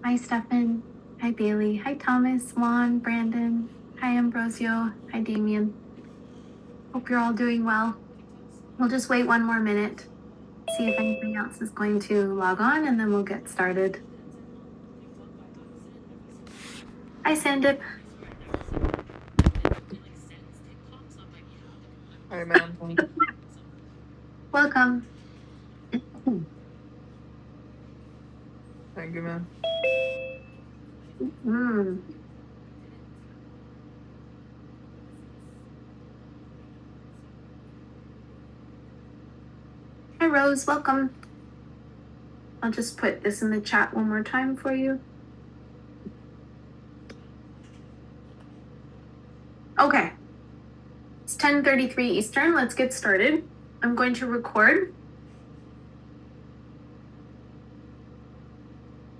Hi, Stefan. Hi, Bailey. Hi, Thomas, Juan, Brandon. Hi, Ambrosio. Hi, Damien. Hope you're all doing well. We'll just wait one more minute, see if anybody else is going to log on, and then we'll get started. Hi, Sandip. Hi, man. Welcome. Thank you, man. Mm. Hi, Rose. Welcome. I'll just put this in the chat one more time for you. Okay. It's 10:33 Eastern. Let's get started. I'm going to record.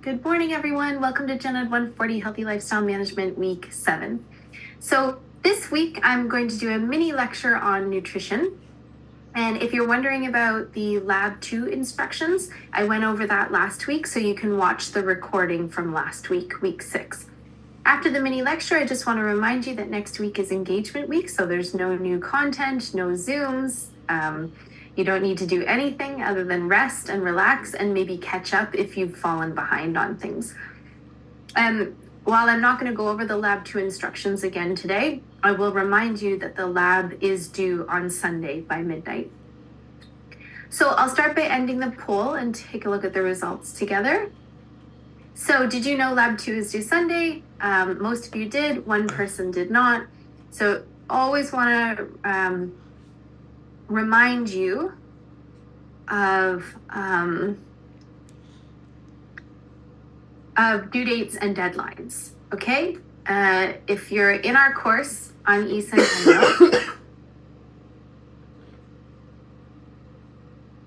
Good morning, everyone. Welcome to Gen Ed 140 Healthy Lifestyle Management Week 7. So this week, I'm going to do a mini lecture on nutrition. And if you're wondering about the Lab 2 instructions, I went over that last week, so you can watch the recording from last week, week 6. After the mini lecture, I just want to remind you that next week is engagement week, so there's no new content, no Zooms. You don't need to do anything other than rest and relax and maybe catch up if you've fallen behind on things. While I'm not going to go over the Lab 2 instructions again today, I will remind you that the lab is due on Sunday by midnight. So I'll start by ending the poll and take a look at the results together. So did you know Lab 2 is due Sunday? Most of you did, one person did not. So always want to remind you of due dates and deadlines, okay? If you're in our course on eCentennial,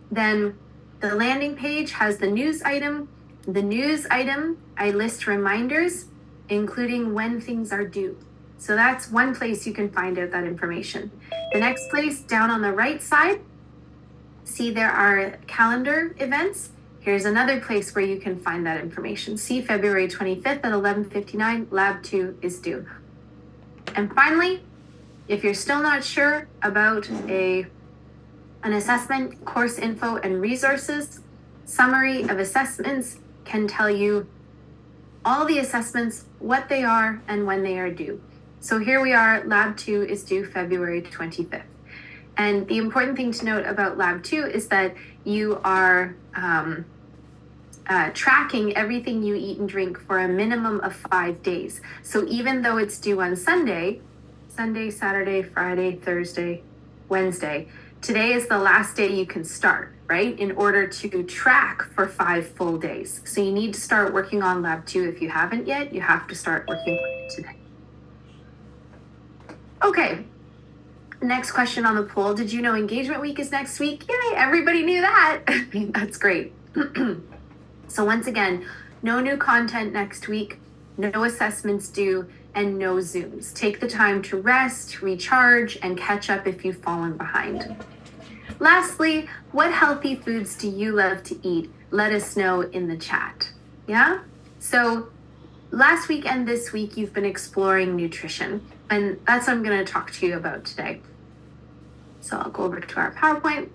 then the landing page has the news item. The news item, I list reminders, including when things are due. So that's one place you can find out that information. The next place, down on the right side, see there are calendar events. Here's another place where you can find that information. See February 25th at 11:59, Lab 2 is due. And finally, if you're still not sure about an assessment, course info, and resources, summary of assessments can tell you all the assessments, what they are, and when they are due. So here we are, Lab 2 is due February 25th. And the important thing to note about Lab 2 is that you are tracking everything you eat and drink for a minimum of 5 days. So even though it's due on Sunday, Saturday, Friday, Thursday, Wednesday, today is the last day you can start, right? In order to track for 5 full days. So you need to start working on Lab 2 if you haven't yet. You have to start working on it today. Okay. Next question on the poll. Did you know engagement week is next week? Yay, everybody knew that. That's great. So once again, no new content next week, no assessments due, and no Zooms. Take the time to rest, recharge, and catch up if you've fallen behind. Lastly, what healthy foods do you love to eat? Let us know in the chat. Yeah? So last week and this week, you've been exploring nutrition, and that's what I'm going to talk to you about today. So I'll go over to our PowerPoint.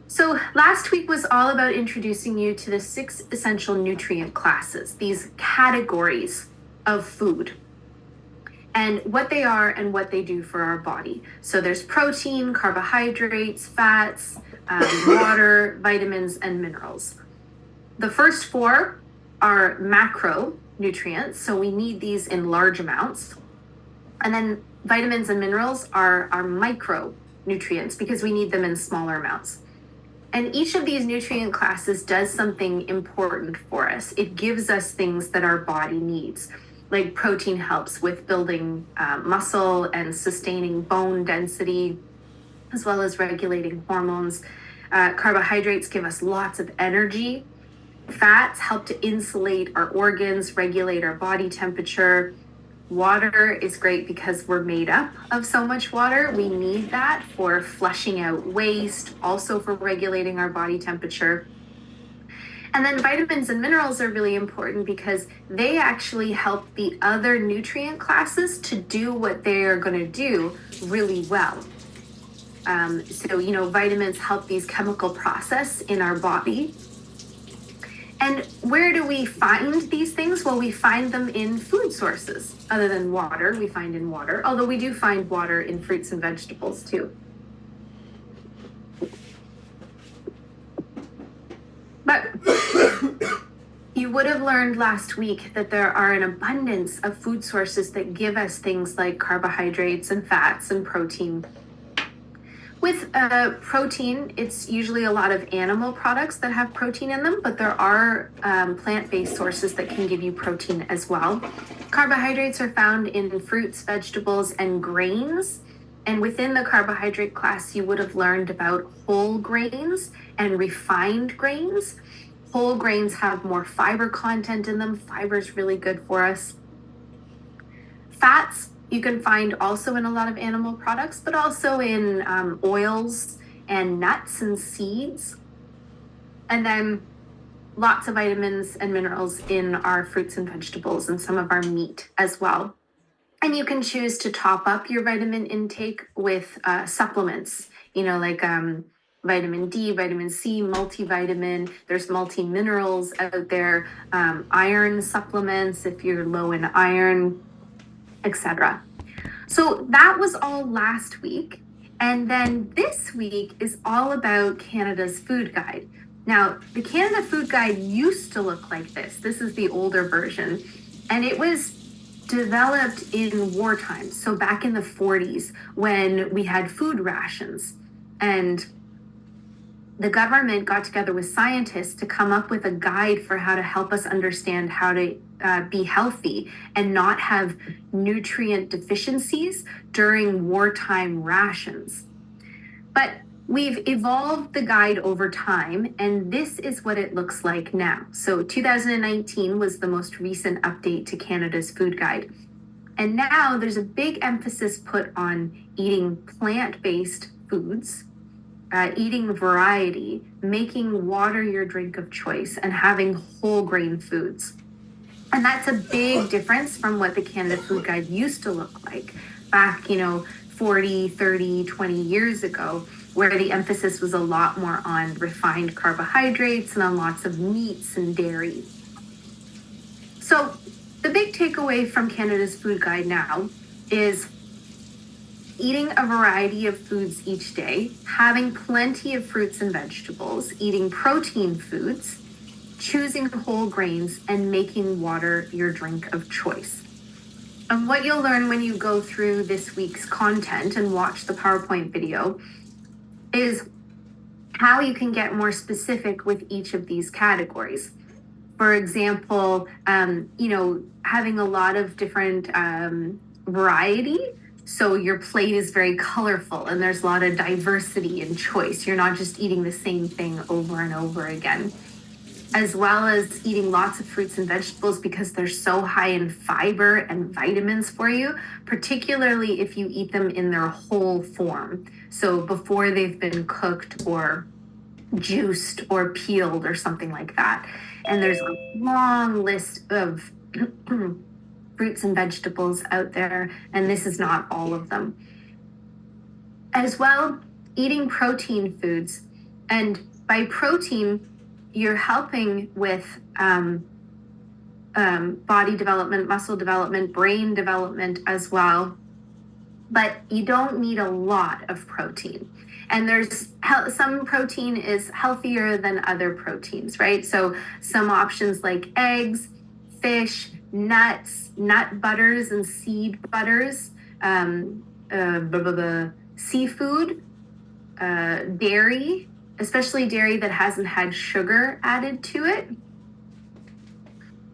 So last week was all about introducing you to the 6 essential nutrient classes, these categories of food, and what they are and what they do for our body. So there's protein, carbohydrates, fats, water, vitamins, and minerals. The first 4 are macronutrients, so we need these in large amounts. And then vitamins and minerals are micronutrients because we need them in smaller amounts. And each of these nutrient classes does something important for us. It gives us things that our body needs. Like protein helps with building muscle and sustaining bone density, as well as regulating hormones. Carbohydrates give us lots of energy. Fats help to insulate our organs, regulate our body temperature. Water is great because we're made up of so much water. We need that for flushing out waste, also for regulating our body temperature. And then vitamins and minerals are really important because they actually help the other nutrient classes to do what they are going to do really well. So, vitamins help these chemical process in our body. And where do we find these things? Well, we find them in food sources. Other than water, we find in water, although we do find water in fruits and vegetables too. But you would have learned last week that there are an abundance of food sources that give us things like carbohydrates and fats and protein. With protein, it's usually a lot of animal products that have protein in them, but there are plant-based sources that can give you protein as well. Carbohydrates are found in fruits, vegetables, and grains. And within the carbohydrate class, you would have learned about whole grains and refined grains. Whole grains have more fiber content in them. Fiber is really good for us. Fats, you can find also in a lot of animal products, but also in oils and nuts and seeds. And then lots of vitamins and minerals in our fruits and vegetables and some of our meat as well. And you can choose to top up your vitamin intake with supplements, like vitamin D, vitamin C, multivitamin. There's multi-minerals out there, iron supplements if you're low in iron, etc. So that was all last week. And then this week is all about Canada's food guide. Now, the Canada Food Guide used to look like this. This is the older version. And it was developed in wartime. So back in the 40s when we had food rations. And the government got together with scientists to come up with a guide for how to help us understand how to be healthy and not have nutrient deficiencies during wartime rations. But we've evolved the guide over time, and this is what it looks like now. So 2019 was the most recent update to Canada's food guide. And now there's a big emphasis put on eating plant-based foods, eating variety, making water your drink of choice, and having whole grain foods. And that's a big difference from what the Canada Food Guide used to look like back, 40, 30, 20 years ago, where the emphasis was a lot more on refined carbohydrates and on lots of meats and dairy. So the big takeaway from Canada's Food Guide now is eating a variety of foods each day, having plenty of fruits and vegetables, eating protein foods, choosing whole grains, and making water your drink of choice. And what you'll learn when you go through this week's content and watch the PowerPoint video is how you can get more specific with each of these categories. For example, having a lot of different variety. So your plate is very colorful and there's a lot of diversity and choice. You're not just eating the same thing over and over again. As well as eating lots of fruits and vegetables because they're so high in fiber and vitamins for you, particularly if you eat them in their whole form. So before they've been cooked or juiced or peeled or something like that. And there's a long list of fruits and vegetables out there, and this is not all of them. As well, eating protein foods. And by protein, you're helping with body development, muscle development, brain development as well. But you don't need a lot of protein. And there's some protein is healthier than other proteins, right? So some options like eggs, fish, nuts, nut butters and seed butters, seafood, dairy, especially dairy that hasn't had sugar added to it,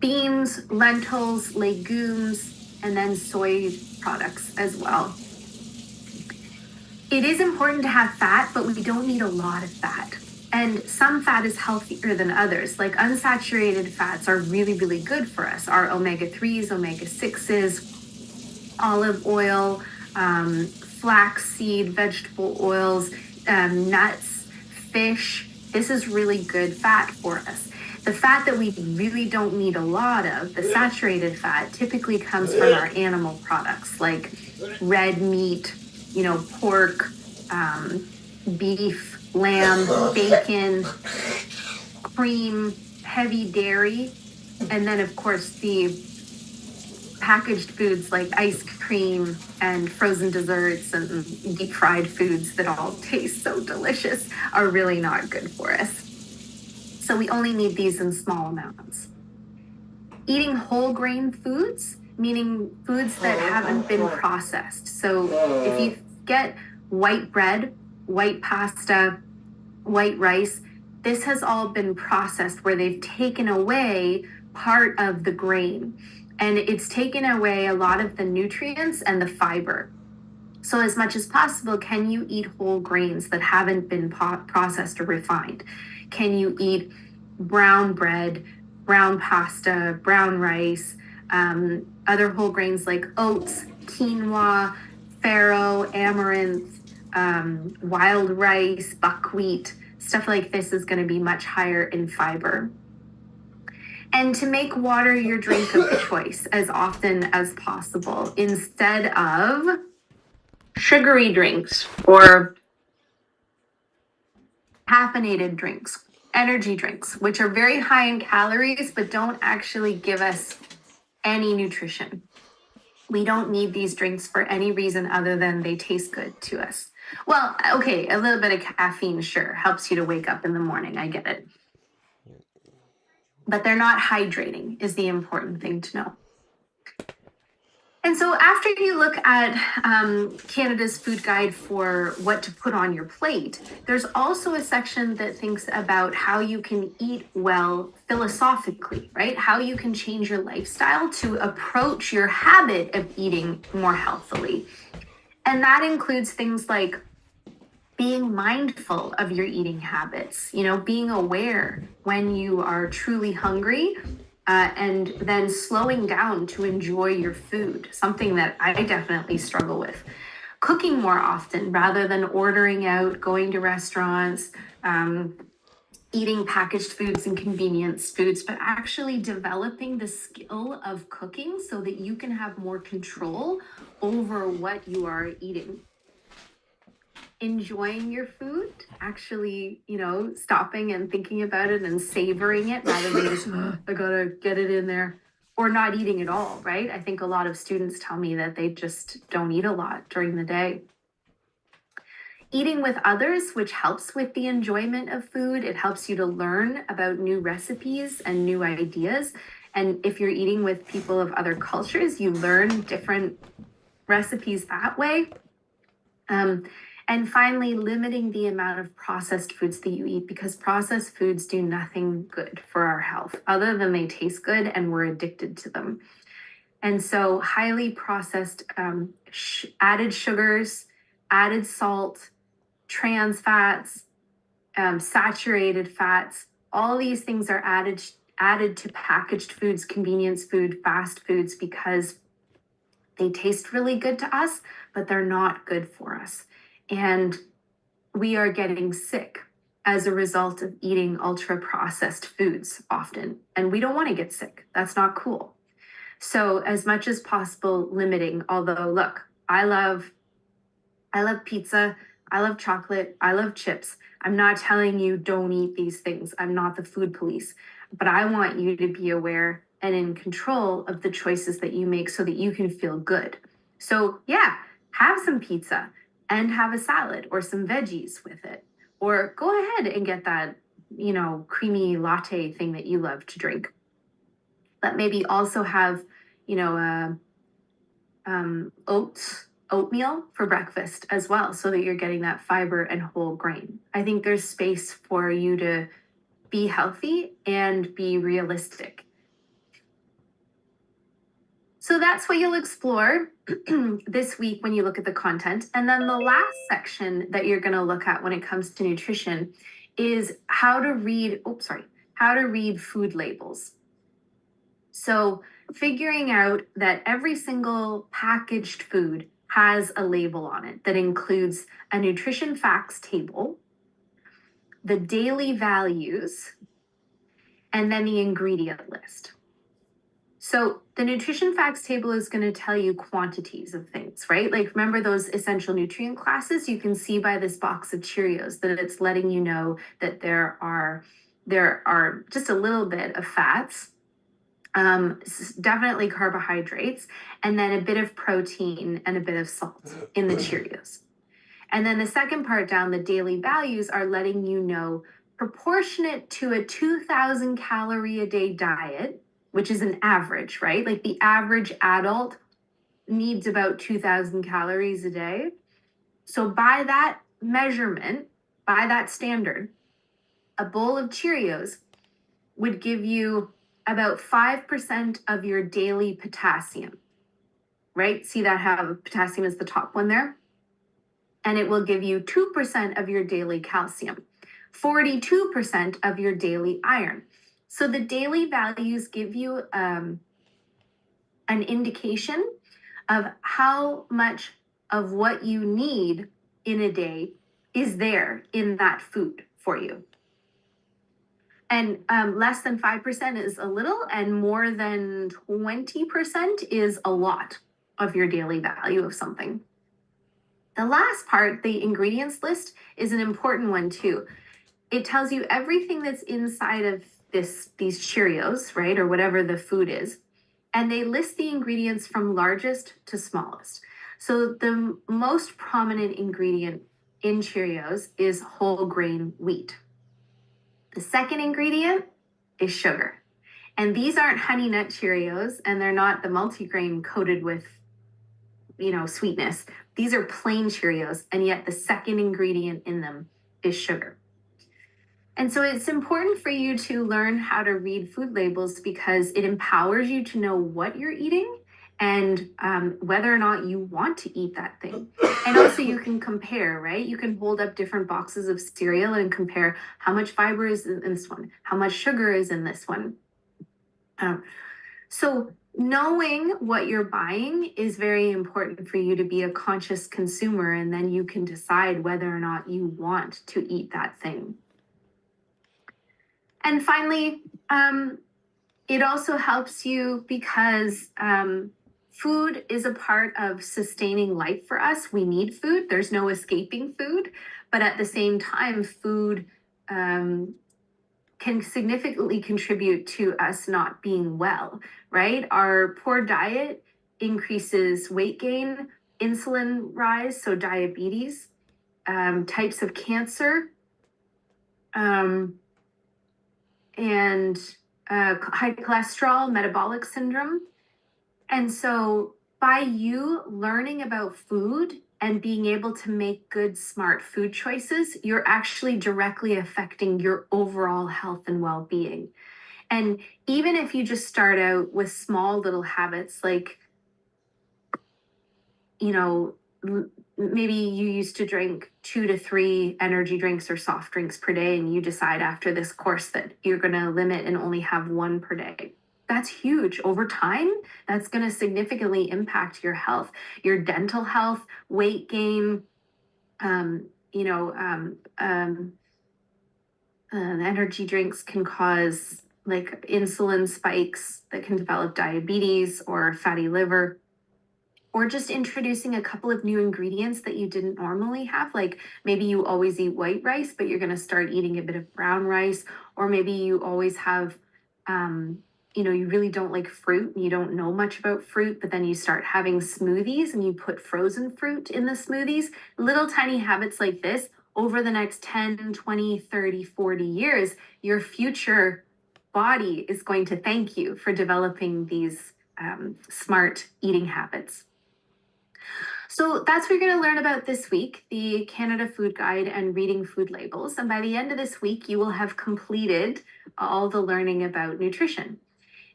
beans, lentils, legumes, and then soy products as well. It is important to have fat, but we don't need a lot of fat. And some fat is healthier than others. Like unsaturated fats are really, really good for us. Our omega-3s, omega-6s, olive oil, flaxseed, vegetable oils, nuts, fish. This is really good fat for us. The fat that we really don't need a lot of, the saturated fat, typically comes from our animal products like red meat, pork, beef, lamb, bacon, cream, heavy dairy, and then, of course, the packaged foods like ice cream and frozen desserts and deep fried foods that all taste so delicious are really not good for us. So we only need these in small amounts. Eating whole grain foods, meaning foods that haven't been processed. So if you get white bread, white pasta, white rice, this has all been processed where they've taken away part of the grain, and it's taken away a lot of the nutrients and the fiber. So as much as possible, can you eat whole grains that haven't been processed or refined? Can you eat brown bread, brown pasta, brown rice, other whole grains like oats, quinoa, farro, amaranth, wild rice, buckwheat? Stuff like this is going to be much higher in fiber. And to make water your drink of choice as often as possible instead of sugary drinks or caffeinated drinks, energy drinks, which are very high in calories but don't actually give us any nutrition. We don't need these drinks for any reason other than they taste good to us. Well, okay, a little bit of caffeine, sure, helps you to wake up in the morning. I get it. But they're not hydrating, is the important thing to know. And so after you look at Canada's food guide for what to put on your plate, there's also a section that thinks about how you can eat well philosophically, right? How you can change your lifestyle to approach your habit of eating more healthily. And that includes things like being mindful of your eating habits, being aware when you are truly hungry, and then slowing down to enjoy your food, something that I definitely struggle with. Cooking more often rather than ordering out, going to restaurants, eating packaged foods and convenience foods, but actually developing the skill of cooking so that you can have more control over what you are eating. Enjoying your food, actually, stopping and thinking about it and savoring it rather than just, I gotta get it in there, or not eating at all, right? I think a lot of students tell me that they just don't eat a lot during the day. Eating with others, which helps with the enjoyment of food. It helps you to learn about new recipes and new ideas. And if you're eating with people of other cultures, you learn different recipes that way. And finally, limiting the amount of processed foods that you eat, because processed foods do nothing good for our health other than they taste good and we're addicted to them. And so highly processed added sugars, added salt, trans fats, saturated fats, all these things are added to packaged foods, convenience food, fast foods, because they taste really good to us, but they're not good for us. And we are getting sick as a result of eating ultra processed foods often. And we don't want to get sick. That's not cool. So as much as possible, limiting, although look, I love pizza. I love chocolate. I love chips. I'm not telling you don't eat these things. I'm not the food police, but I want you to be aware and in control of the choices that you make so that you can feel good. So yeah, have some pizza and have a salad or some veggies with it. Or go ahead and get that, creamy latte thing that you love to drink. But maybe also have, oatmeal for breakfast as well, so that you're getting that fiber and whole grain. I think there's space for you to be healthy and be realistic. So that's what you'll explore this week when you look at the content. And then the last section that you're going to look at when it comes to nutrition is how to read food labels. So figuring out that every single packaged food has a label on it that includes a nutrition facts table, the daily values, and then the ingredient list. So the nutrition facts table is going to tell you quantities of things, right? Like remember those essential nutrient classes? You can see by this box of Cheerios that it's letting you know that there are just a little bit of fats, definitely carbohydrates, and then a bit of protein and a bit of salt in the Cheerios. And then the second part down, the daily values, are letting you know proportionate to a 2,000 calorie a day diet, which is an average, right? Like the average adult needs about 2,000 calories a day. So by that measurement, by that standard, a bowl of Cheerios would give you about 5% of your daily potassium, right? See that how potassium is the top one there? And it will give you 2% of your daily calcium, 42% of your daily iron. So the daily values give you an indication of how much of what you need in a day is there in that food for you. And less than 5% is a little, and more than 20% is a lot of your daily value of something. The last part, the ingredients list, is an important one too. It tells you everything that's inside of these Cheerios, right, or whatever the food is, and they list the ingredients from largest to smallest. So the most prominent ingredient in Cheerios is whole grain wheat. The second ingredient is sugar. And these aren't Honey Nut Cheerios, and they're not the multigrain coated with, sweetness. These are plain Cheerios, and yet the second ingredient in them is sugar. And so it's important for you to learn how to read food labels because it empowers you to know what you're eating and whether or not you want to eat that thing. And also you can compare, right? You can hold up different boxes of cereal and compare how much fiber is in this one, how much sugar is in this one. So knowing what you're buying is very important for you to be a conscious consumer, and then you can decide whether or not you want to eat that thing. And finally, it also helps you because food is a part of sustaining life for us. We need food. There's no escaping food. But at the same time, food can significantly contribute to us not being well, right? Our poor diet increases weight gain, insulin rise, so diabetes, types of cancer, and high cholesterol, metabolic syndrome. And so by you learning about food and being able to make good, smart food choices, you're actually directly affecting your overall health and well-being. And even if you just start out with small little habits, like, maybe you used to drink 2 to 3 energy drinks or soft drinks per day, and you decide after this course that you're going to limit and only have 1 per day. That's huge. Over time, that's going to significantly impact your health, your dental health, weight gain, energy drinks can cause like insulin spikes that can develop diabetes or fatty liver, or just introducing a couple of new ingredients that you didn't normally have. Like maybe you always eat white rice, but you're going to start eating a bit of brown rice, or maybe you always have, you really don't like fruit and you don't know much about fruit, but then you start having smoothies and you put frozen fruit in the smoothies. Little tiny habits like this over the next 10, 20, 30, 40 years, your future body is going to thank you for developing these smart eating habits. So that's what you're going to learn about this week, the Canada Food Guide and reading food labels. And by the end of this week, you will have completed all the learning about nutrition.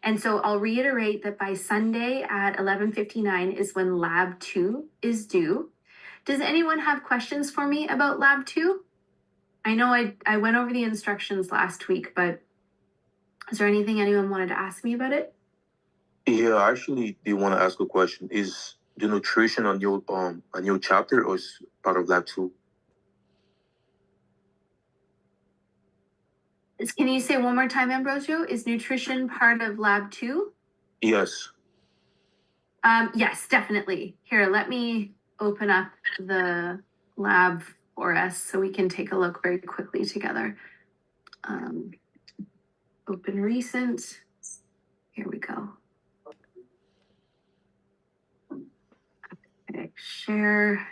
And so I'll reiterate that by Sunday at 11:59 is when Lab 2 is due. Does anyone have questions for me about Lab 2? I know I went over the instructions last week, but is there anything anyone wanted to ask me about it? Yeah, I actually do want to ask a question. Is the nutrition on your chapter or is part of Lab 2? Can you say one more time, Ambrosio? Is nutrition part of lab 2? Yes. Yes, definitely. Here, let me open up the lab for us so we can take a look very quickly together. Open recent. Here we go. Okay, share.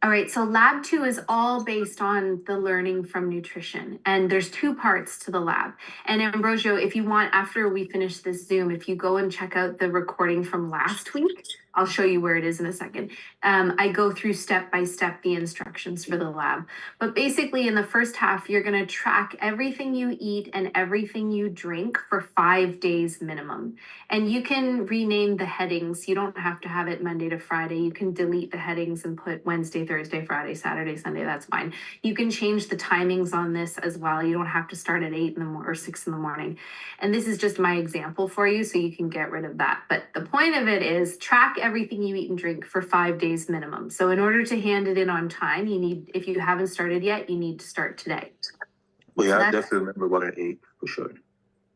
All right, so lab 2 is all based on the learning from nutrition, and there's 2 parts to the lab. And Ambrosio, if you want, after we finish this Zoom, if you go and check out the recording from last week, I'll show you where it is in a second. I go through step by step the instructions for the lab. But basically in the first half, you're gonna track everything you eat and everything you drink for 5 days minimum. And you can rename the headings. You don't have to have it Monday to Friday. You can delete the headings and put Wednesday, Thursday, Friday, Saturday, Sunday. That's fine. You can change the timings on this as well. You don't have to start at 8 in the morning or 6 in the morning. And this is just my example for you, so you can get rid of that. But the point of it is track everything you eat and drink for 5 days minimum. So in order to hand it in on time, you need, if you haven't started yet, you need to start today. Well, yeah, So I definitely remember what I ate for sure.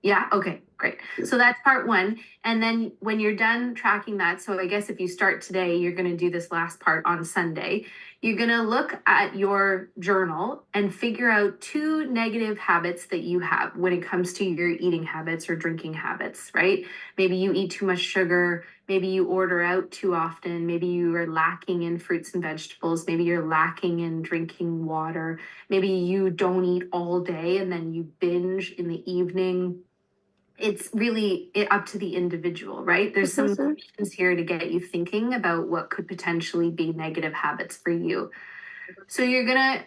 Yeah, okay, great. Yeah. So that's part 1. And then when you're done tracking that, so I guess if you start today, you're going to do this last part on Sunday. You're going to look at your journal and figure out 2 negative habits that you have when it comes to your eating habits or drinking habits, right? Maybe you eat too much sugar. Maybe you order out too often. Maybe you are lacking in fruits and vegetables. Maybe you're lacking in drinking water. Maybe you don't eat all day and then you binge in the evening. It's really up to the individual, right? There's some Professor? questions here to get you thinking about what could potentially be negative habits for you. So you're gonna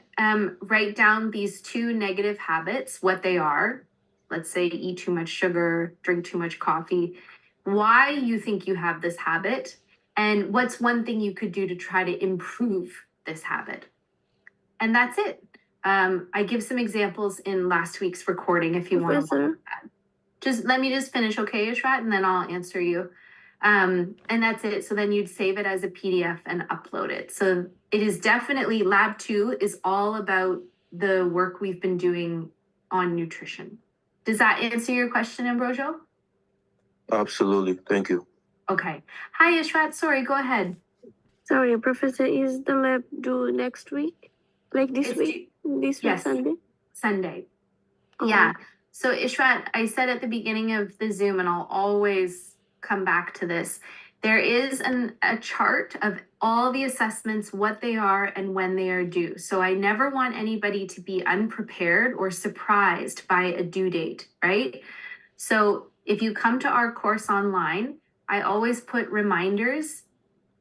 write down these 2 negative habits, what they are. Let's say eat too much sugar, drink too much coffee, why you think you have this habit, and what's one thing you could do to try to improve this habit. And that's it. I give some examples in last week's recording if you want to Professor? look at that. Just let me just finish, okay, Ishrat, and then I'll answer you. And that's it. So then you'd save it as a PDF and upload it. So it is definitely lab 2 is all about the work we've been doing on nutrition. Does that answer your question, Ambrosio? Absolutely. Thank you. Okay. Hi, Ishrat. Sorry, go ahead. Sorry, Professor, is the lab due next week? Like this It's week? This week, yes. Sunday? Sunday. Oh. Yeah. So Ishrat, I said at the beginning of the Zoom, and I'll always come back to this, there is a chart of all the assessments, what they are and when they are due. So I never want anybody to be unprepared or surprised by a due date, right? So if you come to our course online, I always put reminders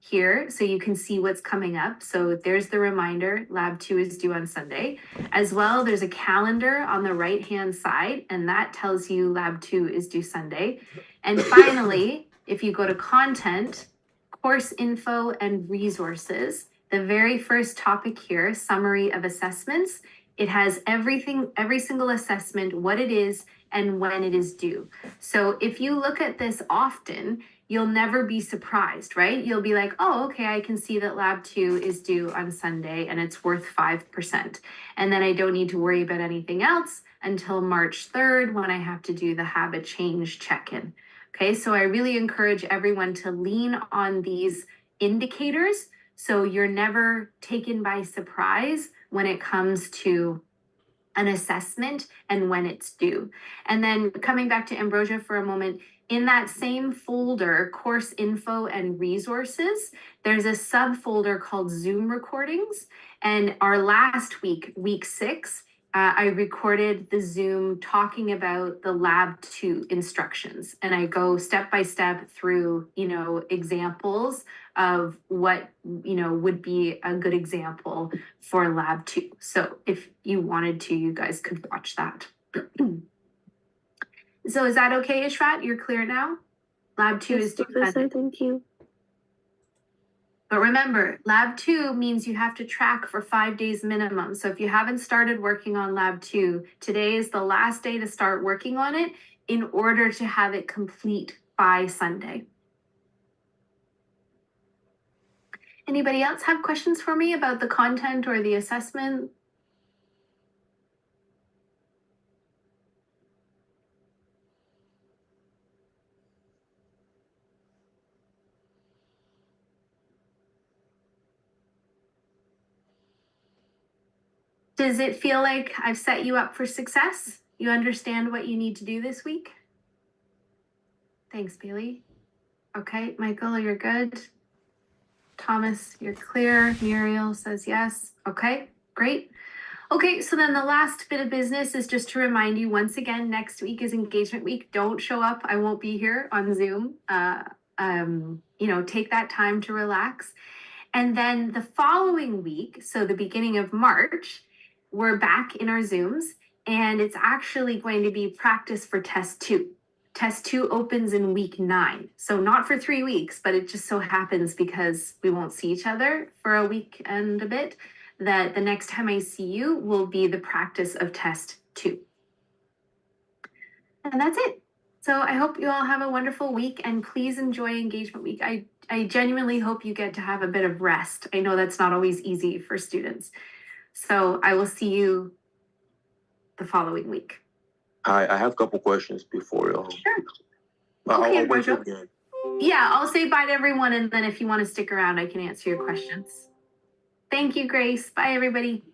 here so you can see what's coming up. So there's the reminder, lab 2 is due on Sunday. As well, there's a calendar on the right hand side, and that tells you lab 2 is due Sunday. And finally, if you go to content, course info and resources, the very first topic here, summary of assessments, it has everything, every single assessment, what it is and when it is due. So if you look at this often, you'll never be surprised, right? You'll be like, oh, okay, I can see that lab 2 is due on Sunday and it's worth 5%. And then I don't need to worry about anything else until March 3rd when I have to do the habit change check-in. Okay, so I really encourage everyone to lean on these indicators so you're never taken by surprise when it comes to an assessment and when it's due. And then coming back to Ambrosia for a moment, in that same folder, course info and resources, there's a subfolder called Zoom recordings. And our last week, week 6, I recorded the Zoom talking about the lab 2 instructions. And I go step by step through, examples of what, would be a good example for lab 2. So if you wanted to, you guys could watch that. So is that okay, Ishrat? You're clear now? Lab 2 Yes, is due Professor, Sunday. thank you. But remember, lab 2 means you have to track for 5 days minimum. So if you haven't started working on lab 2, today is the last day to start working on it in order to have it complete by Sunday. Anybody else have questions for me about the content or the assessment? Does it feel like I've set you up for success? You understand what you need to do this week? Thanks, Bailey. Okay, Michael, you're good. Thomas, you're clear. Muriel says yes. Okay, great. Okay, so then the last bit of business is just to remind you once again, next week is engagement week. Don't show up. I won't be here on Zoom. Take that time to relax. And then the following week, so the beginning of March, we're back in our Zooms, and it's actually going to be practice for test 2. Test 2 opens in week 9. So not for 3 weeks, but it just so happens because we won't see each other for a week and a bit, that the next time I see you will be the practice of test 2. And that's it. So I hope you all have a wonderful week, and please enjoy engagement week. I genuinely hope you get to have a bit of rest. I know that's not always easy for students. So I will see you the following week. I have a couple questions before. Sure. I'll Okay, wait till Virgil. the end. Yeah, I'll say bye to everyone, and then if you want to stick around, I can answer your questions. Thank you, Grace. Bye, everybody.